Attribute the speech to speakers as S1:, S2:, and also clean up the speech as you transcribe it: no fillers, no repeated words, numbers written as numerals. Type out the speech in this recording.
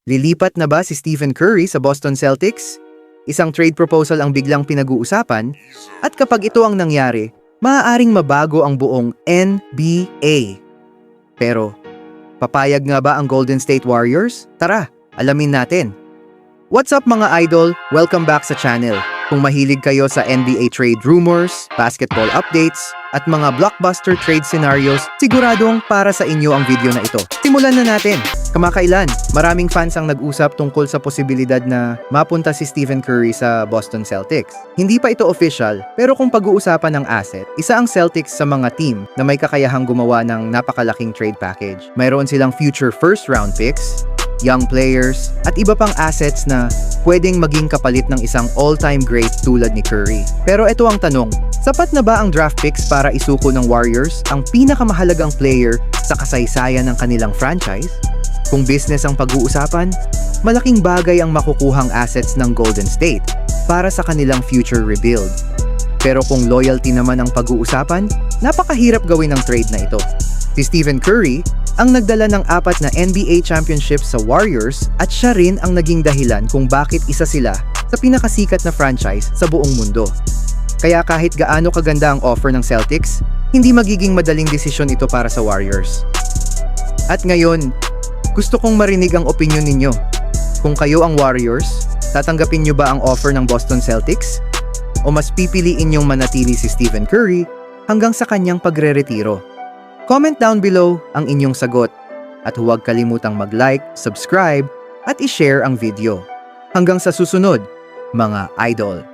S1: Lilipat na ba si Stephen Curry sa Boston Celtics? Isang trade proposal ang biglang pinag-uusapan at kapag ito ang nangyari, maaaring mabago ang buong NBA. Pero, papayag nga ba ang Golden State Warriors? Tara, alamin natin. What's up mga idol? Welcome back sa channel. Kung mahilig kayo sa NBA trade rumors, basketball updates, at mga blockbuster trade scenarios, siguradong para sa inyo ang video na ito. Simulan na natin! Kamakailan, maraming fans ang nag-usap tungkol sa posibilidad na mapunta si Stephen Curry sa Boston Celtics. Hindi pa ito official, pero kung pag-uusapan ng asset, isa ang Celtics sa mga team na may kakayahang gumawa ng napakalaking trade package. Mayroon silang future first round picks, young players, at iba pang assets na pwedeng maging kapalit ng isang all-time great tulad ni Curry. Pero ito ang tanong, sapat na ba ang draft picks para isuko ng Warriors ang pinakamahalagang player sa kasaysayan ng kanilang franchise? Kung business ang pag-uusapan, malaking bagay ang makukuhang assets ng Golden State para sa kanilang future rebuild. Pero kung loyalty naman ang pag-uusapan, napakahirap gawin ang trade na ito. Si Stephen Curry ang nagdala ng 4 na NBA championships sa Warriors at siya rin ang naging dahilan kung bakit isa sila sa pinakasikat na franchise sa buong mundo. Kaya kahit gaano kaganda ang offer ng Celtics, hindi magiging madaling desisyon ito para sa Warriors. At ngayon, gusto kong marinig ang opinyon ninyo. Kung kayo ang Warriors, tatanggapin nyo ba ang offer ng Boston Celtics? O mas pipiliin nyong manatili si Stephen Curry hanggang sa kanyang pagre-retiro? Comment down below ang inyong sagot at huwag kalimutang mag-like, subscribe at i-share ang video. Hanggang sa susunod, mga idol!